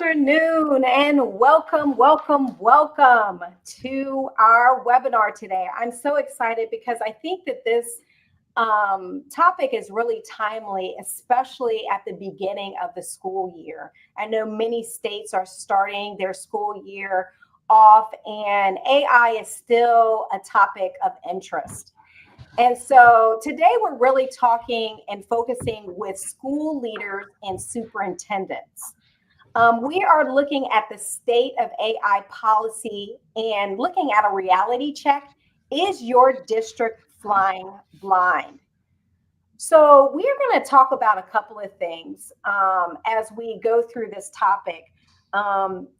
afternoon and welcome to our webinar today. I'm so excited because I think that this topic is really timely, especially at the beginning of the school year. I know many states are starting their school year off, and AI is still a topic of interest. And so today we're really talking and focusing with school leaders and superintendents. We are looking at the state of AI policy and looking at a reality check. Is your district flying blind? So we are going to talk about a couple of things as we go through this topic.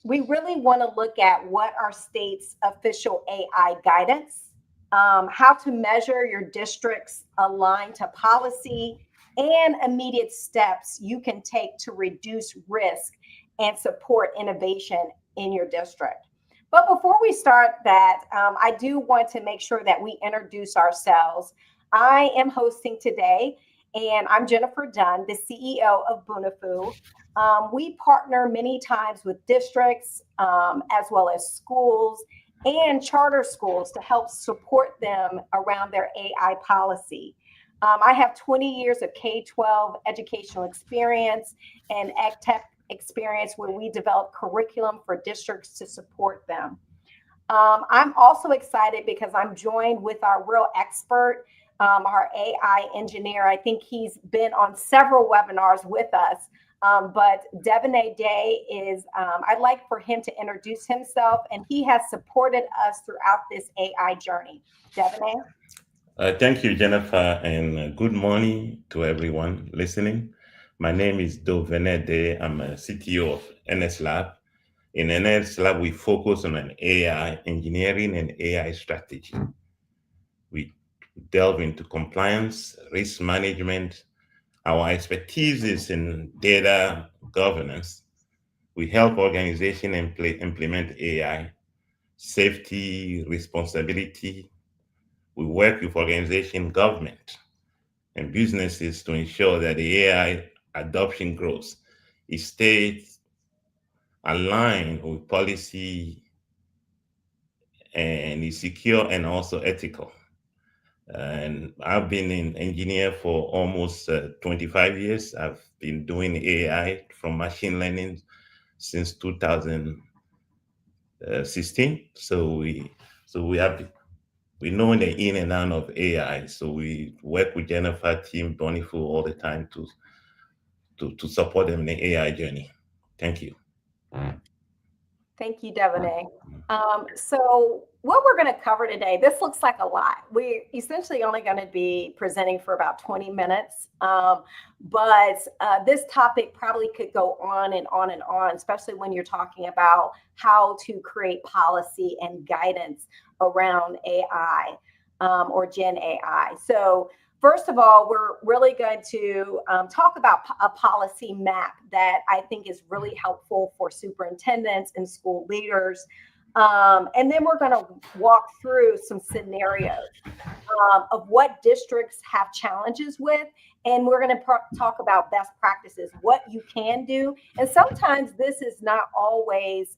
We really want to look at what our state's official AI guidance, how to measure your district's aligned to policy, and immediate steps you can take to reduce risk and support innovation in your district. But before we start that, I do want to make sure that we introduce ourselves. I am hosting today, and I'm Jennifer Dunn, the CEO of Bunifu. We partner many times with districts as well as schools and charter schools to help support them around their AI policy. I have 20 years of K-12 educational experience and EdTech experience where we develop curriculum for districts to support them. I'm also excited because I'm joined with our real expert, our AI engineer. I think he's been on several webinars with us, but Devaney Day is, I'd like for him to introduce himself, and he has supported us throughout this AI journey. Devaney? Thank you, Jennifer, and good morning to everyone listening. My name is Devaney Day. I'm a CTO of NS Lab. In NS Lab, we focus on an AI engineering and AI strategy. We delve into compliance, risk management. Our expertise is in data governance. We help organizations implement AI, safety, responsibility. We work with organization, government, and businesses to ensure that the AI adoption grows. It stays aligned with policy and is secure and also ethical. And I've been an engineer for almost 25 years. I've been doing AI from machine learning since 2016. We know the in and out of AI. So we work with Jennifer team Bunifu all the time to support them in the AI journey. Thank you. Thank you, Devaney. So what we're going to cover today, this looks like a lot. We're essentially only going to be presenting for about 20 minutes, but this topic probably could go on and on and on, especially when you're talking about how to create policy and guidance around AI or Gen AI. So first of all, we're really going to talk about a policy map that I think is really helpful for superintendents and school leaders. And then we're going to walk through some scenarios of what districts have challenges with. And we're going to talk about best practices, what you can do. And sometimes this is not always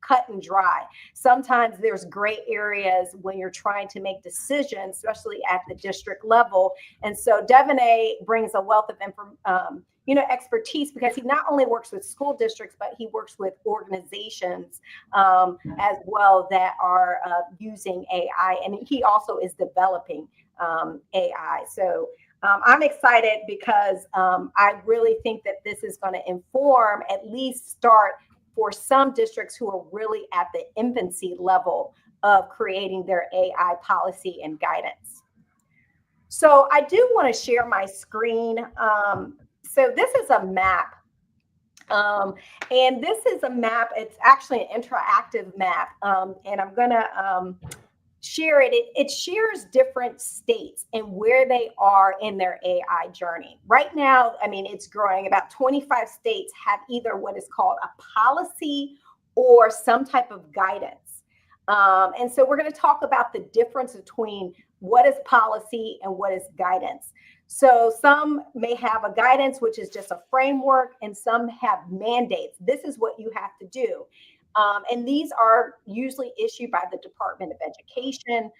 cut and dry. Sometimes there's gray areas when you're trying to make decisions, especially at the district level. And so Devaney brings a wealth of expertise because he not only works with school districts, but he works with organizations as well that are using AI. And he also is developing AI. So I'm excited because I really think that this is going to inform, at least start for some districts who are really at the infancy level of creating their AI policy and guidance. So I do want to share my screen. So this is a map. And this is a map. It's actually an interactive map. And I'm going to share it. It shares different states and where they are in their AI journey. Right now, I mean, it's growing. About 25 states have either what is called a policy or some type of guidance. And so we're going to talk about the difference between what is policy and what is guidance. So some may have a guidance, which is just a framework, and some have mandates. This is what you have to do. And these are usually issued by the Department of Education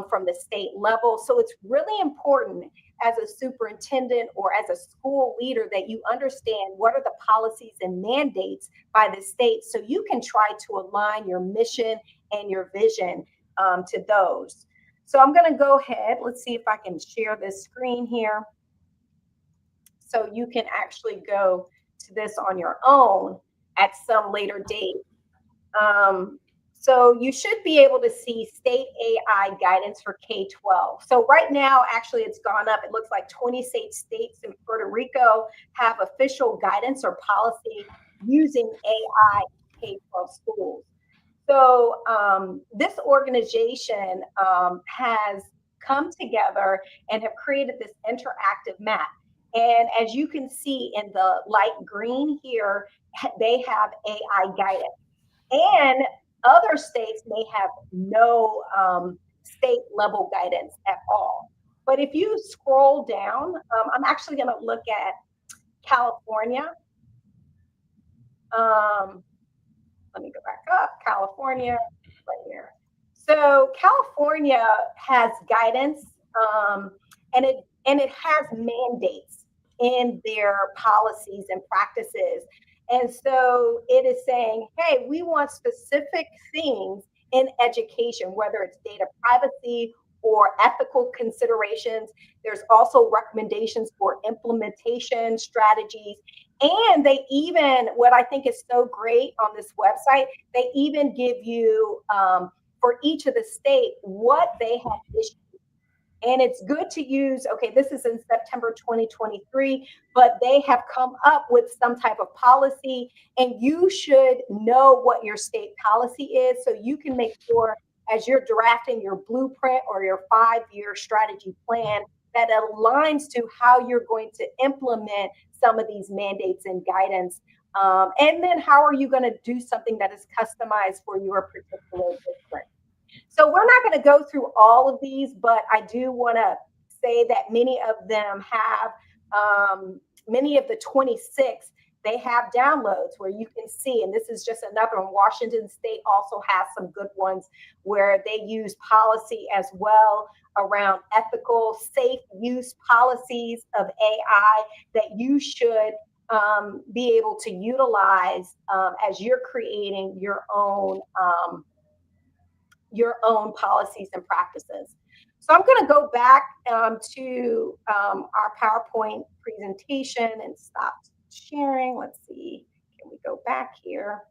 from the state level. So it's really important as a superintendent or as a school leader that you understand what are the policies and mandates by the state so you can try to align your mission and your vision to those. So I'm going to go ahead. Let's see if I can share this screen here so you can actually go to this on your own at some later date. So you should be able to see state AI guidance for K-12. So right now, actually, it's gone up. It looks like 28 states in Puerto Rico have official guidance or policy using AI in K-12 schools. So this organization has come together and have created this interactive map. And as you can see in the light green here, they have AI guidance. And other states may have no state level guidance at all. But if you scroll down, I'm actually going to look at California. Let me go back up. California, right here. So California has guidance, and it has mandates in their policies and practices. And so it is saying, hey, we want specific things in education, whether it's data privacy or ethical considerations. There's also recommendations for implementation strategies. And they even, what I think is so great on this website, they even give you for each of the state what they have issued. And it's good to use, okay, this is in September 2023, but they have come up with some type of policy, and you should know what your state policy is so you can make sure as you're drafting your blueprint or your 5-year strategy plan that aligns to how you're going to implement some of these mandates and guidance. And then how are you going to do something that is customized for your particular district? So we're not going to go through all of these, but I do want to say that many of them have, many of the 26, they have downloads where you can see, and this is just another one. Washington State also has some good ones where they use policy as well around ethical, safe use policies of AI that you should be able to utilize as you're creating your own policies and practices. So I'm going to go back to our PowerPoint presentation and stop sharing. Let's see. Can we go back here?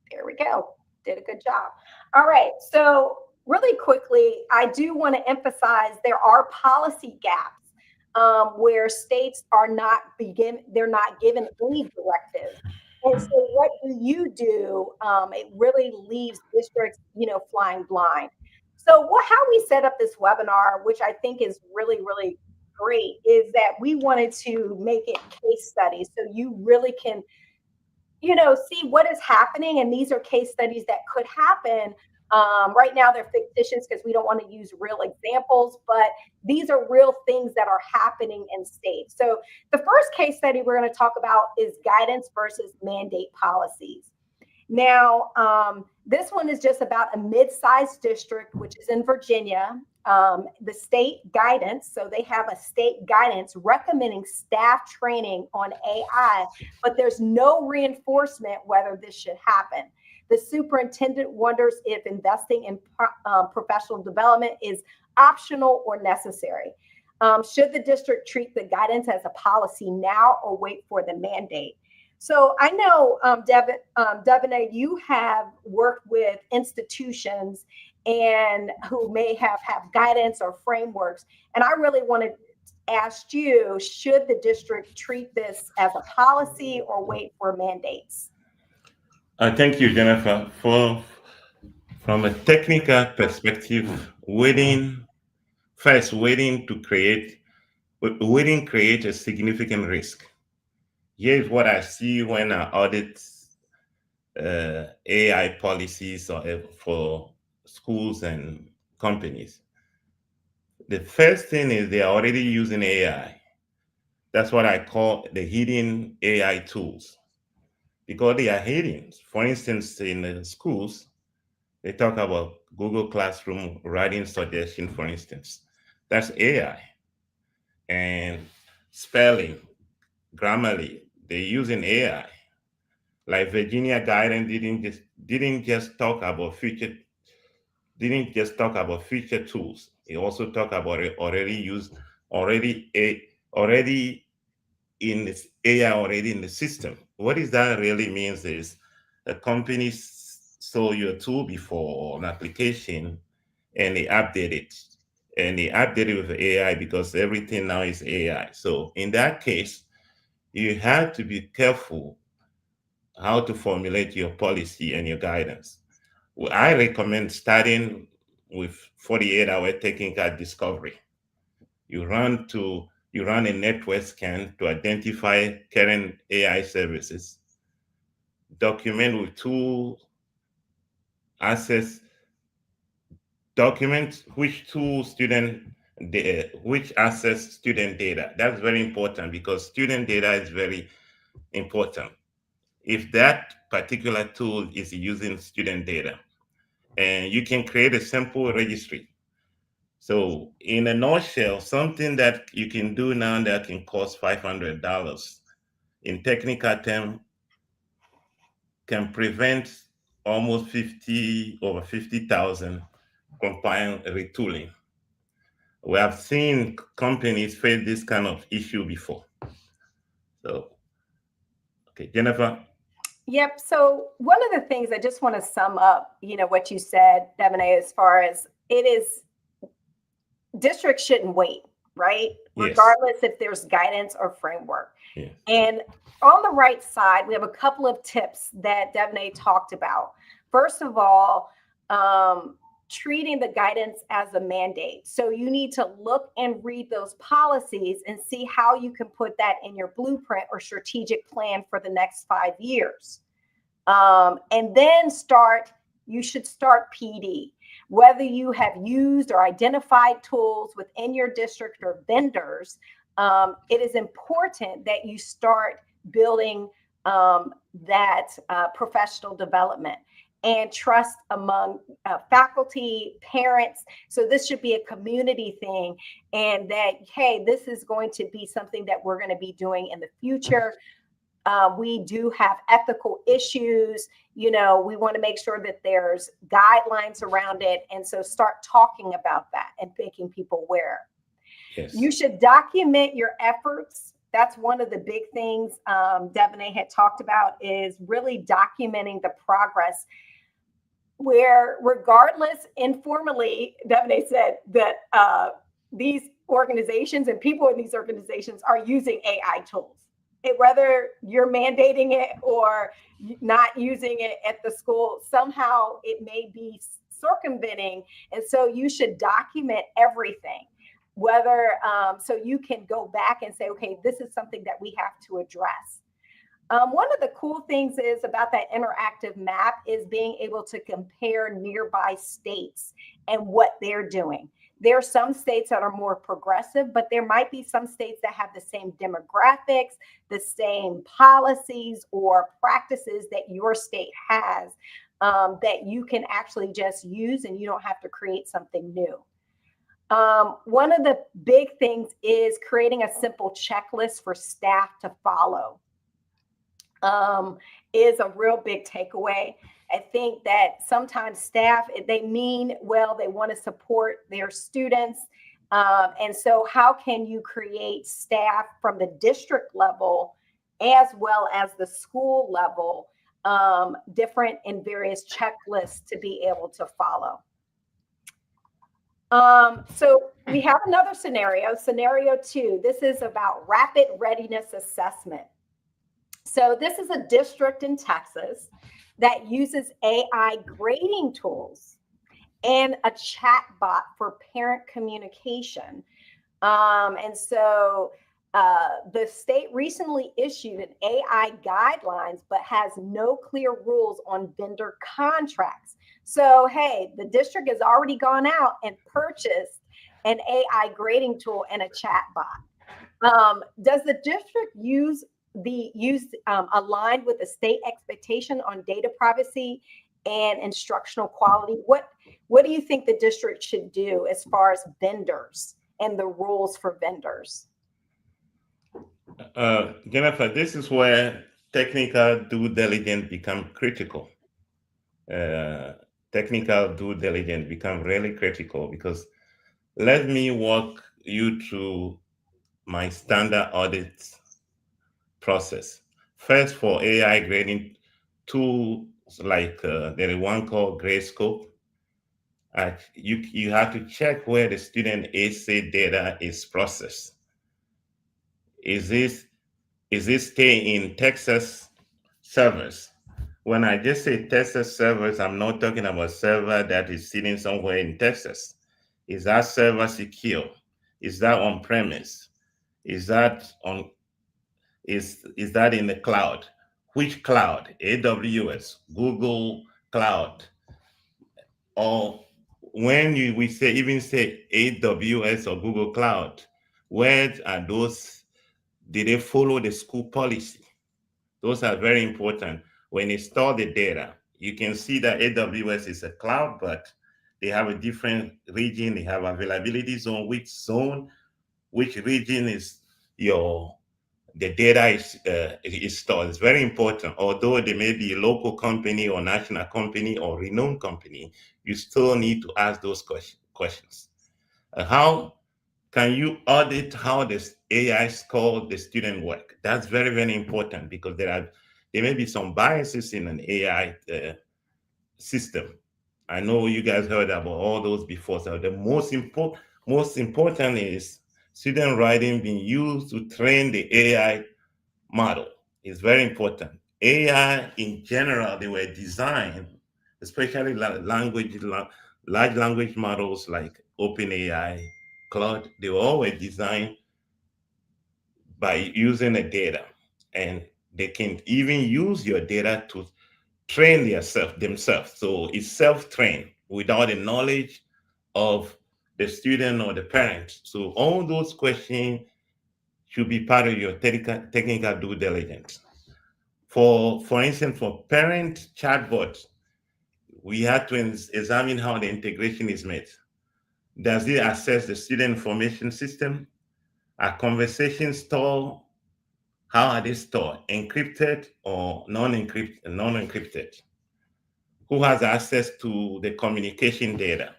There we go. Did a good job. All right. So really quickly, I do want to emphasize there are policy gaps where states are they're not given any directive. And so what do you do? It really leaves districts, flying blind. So how we set up this webinar, which I think is really, really great, is that we wanted to make it case studies. So you really can, see what is happening. And these are case studies that could happen. Right now they're fictitious because we don't want to use real examples, but these are real things that are happening in states. So the first case study we're going to talk about is guidance versus mandate policies. Now, this one is just about a mid-sized district, which is in Virginia. The state guidance, so they have a state guidance recommending staff training on AI, but there's no reinforcement whether this should happen. The superintendent wonders if investing in professional development is optional or necessary. Should the district treat the guidance as a policy now or wait for the mandate? So I know, Devina, you have worked with institutions and who may have guidance or frameworks. And I really want to ask you, should the district treat this as a policy or wait for mandates? Thank you, Jennifer. From a technical perspective, waiting create a significant risk. Here's what I see when I audit AI policies for schools and companies. The first thing is they are already using AI. That's what I call the hidden AI tools because they are hidden. For instance, in the schools, they talk about Google Classroom writing suggestion, for instance. That's AI. And spelling, Grammarly, they're using AI. Like Virginia guidance didn't just talk about future tools. It also talked about it already in this AI already in the system. What does that really means is a company saw your tool before or an application and they update it. And they update it with AI because everything now is AI. So in that case, you have to be careful how to formulate your policy and your guidance. Well, I recommend starting with 48-hour technical discovery. You run a network scan to identify current AI services, document with tool access, document which access student data. That's very important because student data is very important. If that particular tool is using student data, and you can create a simple registry. So, in a nutshell, something that you can do now that can cost $500 in technical term can prevent almost over 50,000 compliant retooling. We have seen companies face this kind of issue before. So, okay, Jennifer. Yep. So one of the things I just want to sum up, what you said, Devonay, as far as it is, districts shouldn't wait, right? Yes. Regardless if there's guidance or framework. Yes. And on the right side, we have a couple of tips that Devonay talked about. First of all, treating the guidance as a mandate. So you need to look and read those policies and see how you can put that in your blueprint or strategic plan for the next 5 years. And then you should start PD. Whether you have used or identified tools within your district or vendors, it is important that you start building that professional development and trust among faculty, parents. So this should be a community thing, and that, hey, this is going to be something that we're going to be doing in the future. We do have ethical issues. We want to make sure that there's guidelines around it. And so start talking about that and making people aware. Yes. You should document your efforts. That's one of the big things Devonay had talked about, is really documenting the progress, where regardless, informally, Devonay said that these organizations and people in these organizations are using AI tools. Whether you're mandating it or not using it at the school, somehow it may be circumventing. And so you should document everything, so you can go back and say, okay, this is something that we have to address. One of the cool things is about that interactive map is being able to compare nearby states and what they're doing. There are some states that are more progressive, but there might be some states that have the same demographics, the same policies or practices that your state has, that you can actually just use, and you don't have to create something new. One of the big things is creating a simple checklist for staff to follow. Is a real big takeaway. I think that sometimes staff, they mean well, they want to support their students. And so how can you create staff from the district level as well as the school level, different and various checklists to be able to follow? So we have another scenario 2. This is about rapid readiness assessment. So this is a district in Texas that uses AI grading tools and a chat bot for parent communication. And so The state recently issued an AI guidelines, but has no clear rules on vendor contracts. So, hey, the district has already gone out and purchased an AI grading tool and a chat bot. Does the district aligned with the state expectation on data privacy and instructional quality? What do you think the district should do as far as vendors and the rules for vendors? Jennifer, this is where technical due diligence become critical. Uh, Technical due diligence become really critical because let me walk you through my standard audit process. First, for AI grading tools like there is one called Grayscope. You have to check where the student essay data is processed. Is this staying in Texas servers? When I just say Texas servers, I'm not talking about server that is sitting somewhere in Texas. Is that server secure? Is that on premise? Is that on is that in the cloud? Which cloud? AWS, Google Cloud, or when we say even say AWS or Google Cloud, where are those? Did they follow the school policy? Those are very important. When you store the data, you can see that AWS is a cloud, but they have a different region. They have availability zone. Which region is your the data is stored. It's very important. Although they may be a local company or national company or renowned company, you still need to ask those questions. How can you audit how this AI score the student work? That's very, very important because there may be some biases in an AI system. I know you guys heard about all those before. So the most important is student writing being used to train the AI model. Is very important. AI in general, they were designed, especially large language models like OpenAI, Claude, they were always designed by using the data. And they can even use your data to train themselves. So it's self-trained without the knowledge of the student or the parent. So all those questions should be part of your technical due diligence. For instance, for parent chatbot, we had to examine how the integration is made. Does it access the student information system? Are conversations stored? How are they stored? Encrypted or non-encrypted? Non-encrypted? Who has access to the communication data?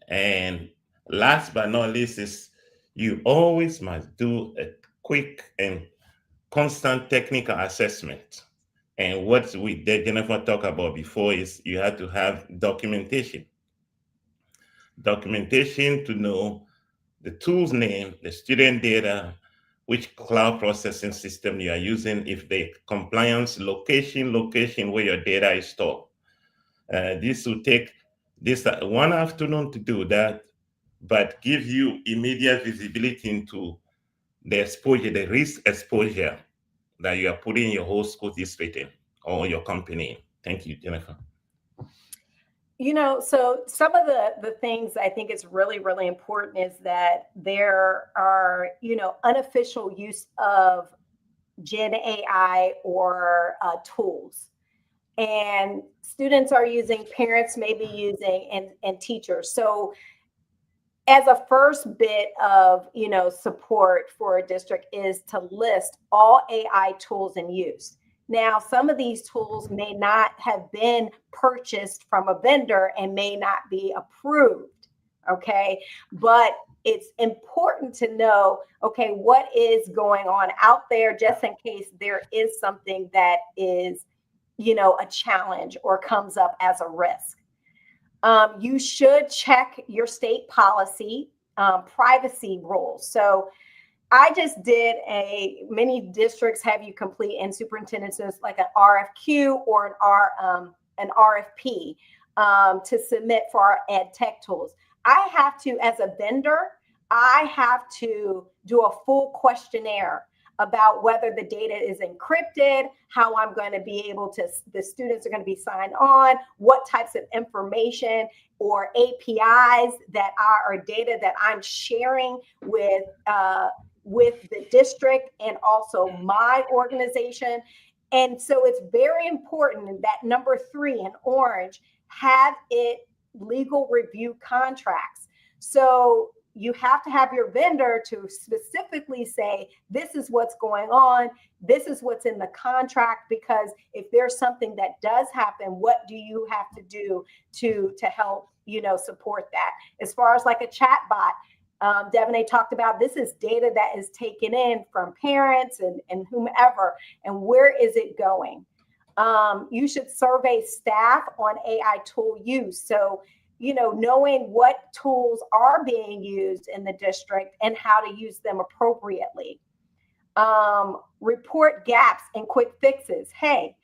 And last but not least is you always must do a quick and constant technical assessment. And what we did Jennifer talked about before is you have to have documentation. Documentation to know the tool's name, the student data, which cloud processing system you are using, if the compliance location where your data is stored. This will take this one afternoon to do that, but give you immediate visibility into the exposure, the risk exposure that you are putting your whole school district in or your company in. Thank you, Jennifer. So some of the things I think is really, really important is that there are, unofficial use of Gen AI or tools. And students are using, parents may be using, and teachers. So as a first bit of, support for a district is to list all AI tools in use. Now, some of these tools may not have been purchased from a vendor and may not be approved, okay? But it's important to know, okay, what is going on out there just in case there is something that is, a challenge or comes up as a risk. You should check your state policy, privacy rules. So I just did many districts have you complete and superintendents is like an RFQ or an RFP to submit for our ed tech tools. I have to, as a vendor, I have to do a full questionnaire about whether the data is encrypted, how I'm going to be able to, the students are going to be signed on, what types of information or APIs that are, or data that I'm sharing with the district and also my organization. And so it's very important that number three in orange, have it legal review contracts. So you have to have your vendor to specifically say, this is what's going on, this is what's in the contract, because if there's something that does happen, what do you have to do to help, support that? As far as like a chat bot, Devonay talked about, this is data that is taken in from parents and whomever, and where is it going? You should survey staff on AI tool use. So, knowing what tools are being used in the district and how to use them appropriately. Report gaps and quick fixes. Hey,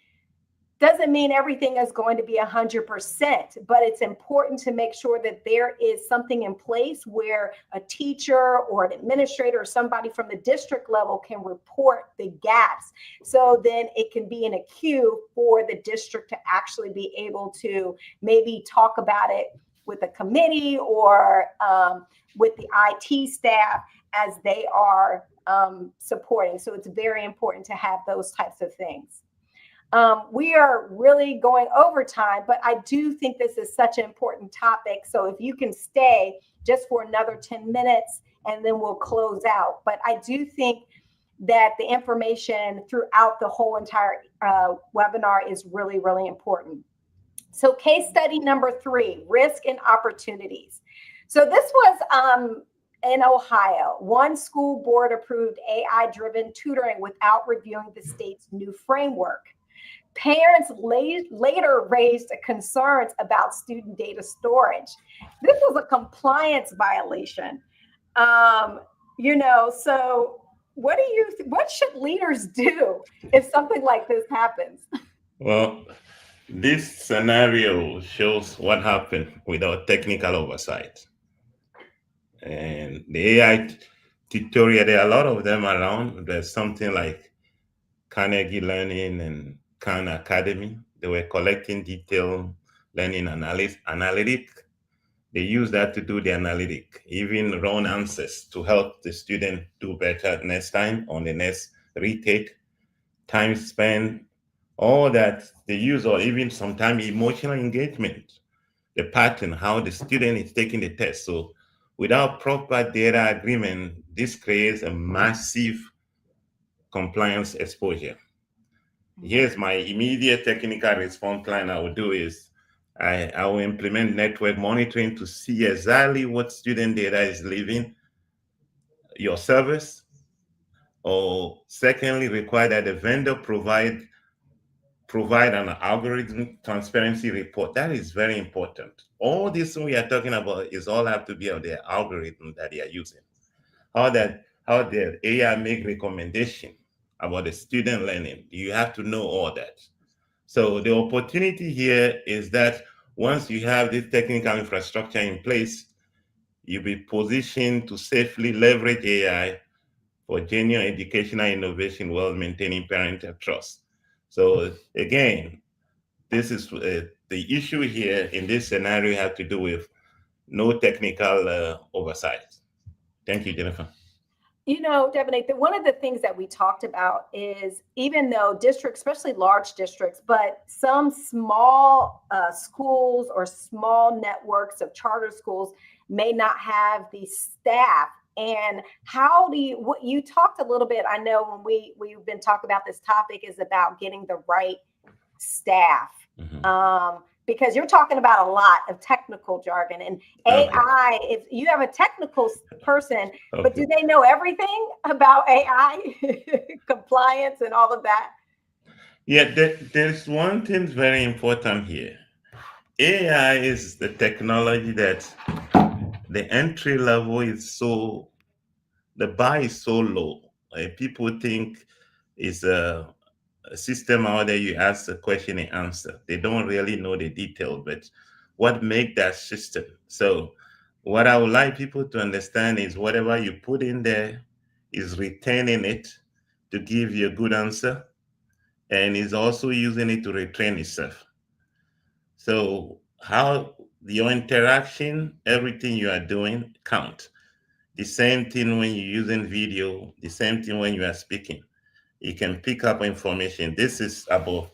doesn't mean everything is going to be 100%, but it's important to make sure that there is something in place where a teacher or an administrator or somebody from the district level can report the gaps. So then it can be in a queue for the district to actually be able to maybe talk about it with a committee or with the IT staff as they are supporting. So it's very important to have those types of things. We are really going over time, but I do think this is such an important topic. So if you can stay just for another 10 minutes and then we'll close out. But I do think that the information throughout the whole entire webinar is really, really important. So case study number 3, risk and opportunities. So this was in Ohio. One school board approved AI-driven tutoring without reviewing the state's new framework. Parents later raised concerns about student data storage. This was a compliance violation. So what should leaders do if something like this happens? Well, this scenario shows what happened without technical oversight. And the AI tutorial, there are a lot of them around. There's something like Carnegie Learning and Khan Academy. They were collecting detailed learning analytic. They use that to do the analytic, even run answers to help the student do better next time on the next retake, time spent, all that they use, or even sometimes emotional engagement, the pattern, how the student is taking the test. So without proper data agreement, this creates a massive compliance exposure. Here's my immediate technical response plan I will do is I will implement network monitoring to see exactly what student data is leaving your service. Or secondly, require that the vendor provide an algorithm transparency report. That is very important. All this we are talking about is all have to be on the algorithm that they are using. How the AI make recommendation about the student learning. You have to know all that. So the opportunity here is that once you have this technical infrastructure in place, you'll be positioned to safely leverage AI for genuine educational innovation while maintaining parental trust. So again, this is the issue here in this scenario have to do with no technical oversight. Thank you, Jennifer. Devonay, one of the things that we talked about is even though districts, especially large districts, but some small schools or small networks of charter schools may not have the staff. And how do what you talked a little bit, I know when we've been talking about this topic is about getting the right staff. Mm-hmm. Because you're talking about a lot of technical jargon and AI. If you have a technical person, but do they know everything about AI compliance and all of that? Yeah, there's one thing very important here. AI is the technology that the entry level is the bar is so low. People think it's a system out there, you ask a question and answer. They don't really know the detail, but what make that system? So What I would like people to understand is whatever you put in there is retaining it to give you a good answer, and is also using it to retrain itself. So how your interaction, everything you are doing count. The same thing when you're using video, the same thing when you are speaking. You can pick up information. This is about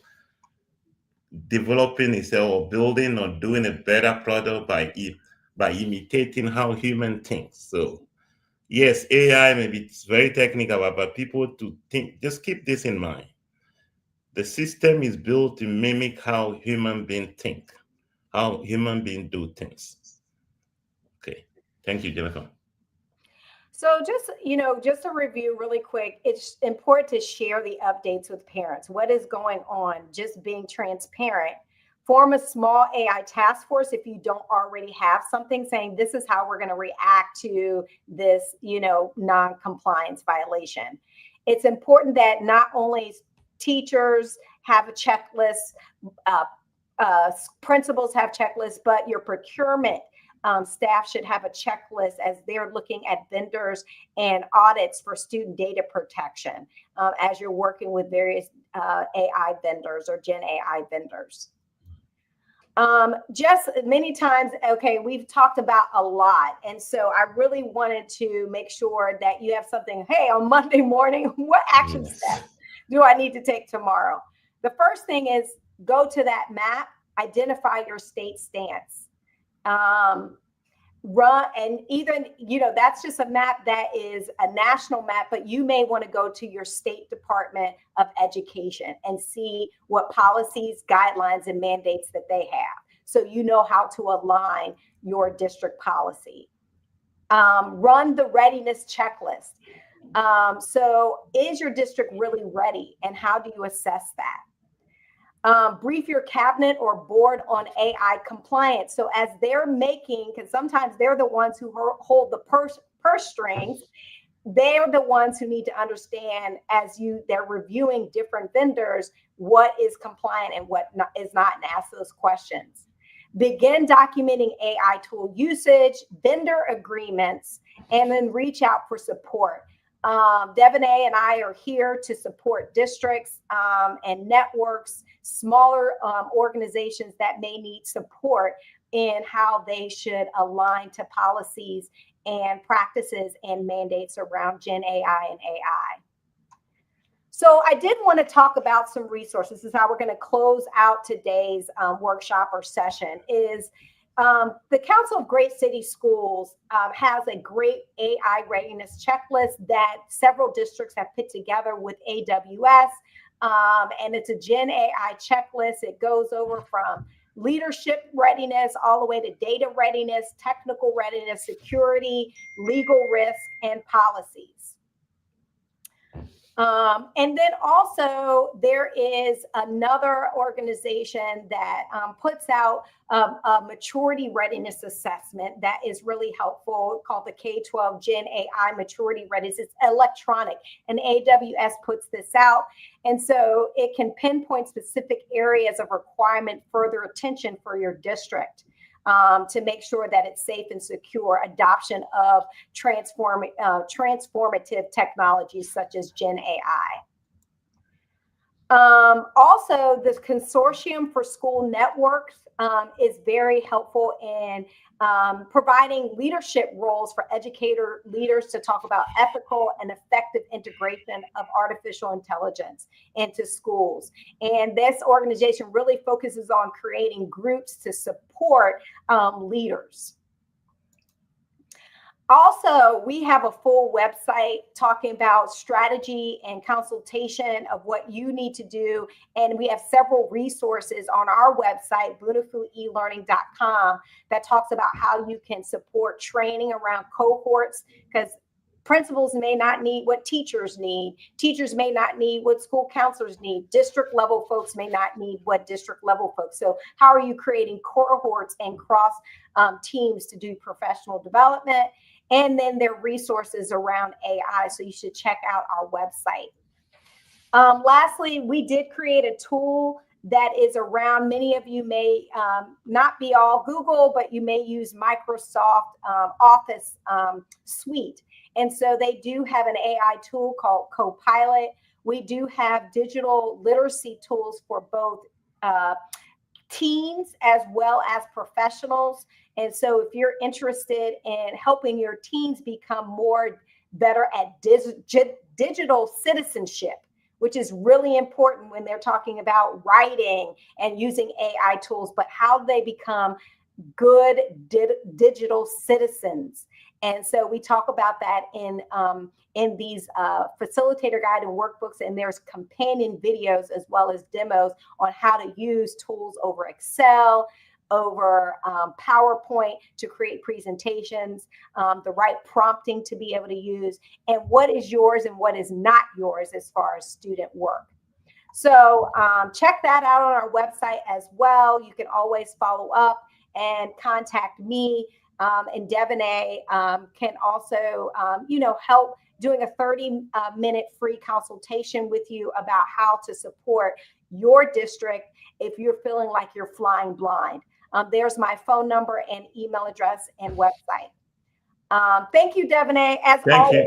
developing itself or building or doing a better product by imitating how human thinks. So yes, AI maybe it's very technical, but people to think, just keep this in mind. The system is built to mimic how human beings think, how human beings do things. Okay. Thank you, Jennifer. So just a review really quick. It's important to share the updates with parents. What is going on? Just being transparent. Form a small AI task force if you don't already have something, saying this is how we're going to react to this, non-compliance violation. It's important that not only teachers have a checklist, uh, principals have checklists, but your procurement staff should have a checklist as they're looking at vendors and audits for student data protection as you're working with various AI vendors or Gen AI vendors. Just many times, okay, we've talked about a lot. And so I really wanted to make sure that you have something, hey, on Monday morning, what action Yes. steps do I need to take tomorrow? The first thing is go to that map, identify your state stance. Run and even that's just a map that is a national map, but you may want to go to your state department of education and see what policies, guidelines, and mandates that they have, so you know how to align your district policy. Run the readiness checklist. So is your district really ready, and how do you assess that? Brief your cabinet or board on AI compliance. So as they're making, because sometimes they're the ones who hold the purse strings, they're the ones who need to understand as they're reviewing different vendors, what is compliant and what is not, and ask those questions. Begin documenting AI tool usage, vendor agreements, and then reach out for support. Devanay and I are here to support districts and networks, smaller organizations that may need support in how they should align to policies and practices and mandates around Gen AI and AI. So I did want to talk about some resources. This is how we're going to close out today's workshop or session. Is the Council of Great City Schools has a great AI readiness checklist that several districts have put together with AWS. And it's a Gen AI checklist. It goes over from leadership readiness all the way to data readiness, technical readiness, security, legal risk, and policies. And then also there is another organization that puts out a maturity readiness assessment that is really helpful, called the K-12 Gen AI Maturity Readiness. It's electronic, and AWS puts this out. And so it can pinpoint specific areas of requirement, further attention for your district. To make sure that it's safe and secure, adoption of transformative technologies such as Gen AI. Also, this Consortium for School Networks is very helpful in providing leadership roles for educator leaders to talk about ethical and effective integration of artificial intelligence into schools. And this organization really focuses on creating groups to support leaders. Also, we have a full website talking about strategy and consultation of what you need to do. And we have several resources on our website, bunifuelearning.com, that talks about how you can support training around cohorts, because principals may not need what teachers need. Teachers may not need what school counselors need. District level folks may not need what district level folks. So how are you creating cohorts and cross teams to do professional development? And then there are resources around AI. So you should check out our website. Lastly, we did create a tool that is around. Many of you may not be all Google, but you may use Microsoft Office suite. And so they do have an AI tool called Copilot. We do have digital literacy tools for both teens as well as professionals. And so if you're interested in helping your teens become more better at digital citizenship, which is really important when they're talking about writing and using AI tools, but how they become good digital citizens. And so we talk about that in these facilitator guide and workbooks, and there's companion videos as well as demos on how to use tools over Excel, over PowerPoint to create presentations, the right prompting to be able to use, and what is yours and what is not yours as far as student work. So check that out on our website as well. You can always follow up and contact me. And Devonay can also, help doing a 30-minute free consultation with you about how to support your district if you're feeling like you're flying blind. There's my phone number and email address and website. Thank you, Devonay. As always,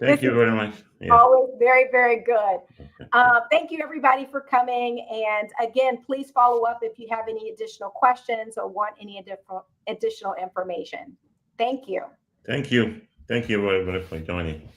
Thank you very much. Yeah. Always very, very good. Thank you, everybody, for coming. And again, please follow up if you have any additional questions or want any additional information. Thank you. Thank you. Thank you, everybody, for joining.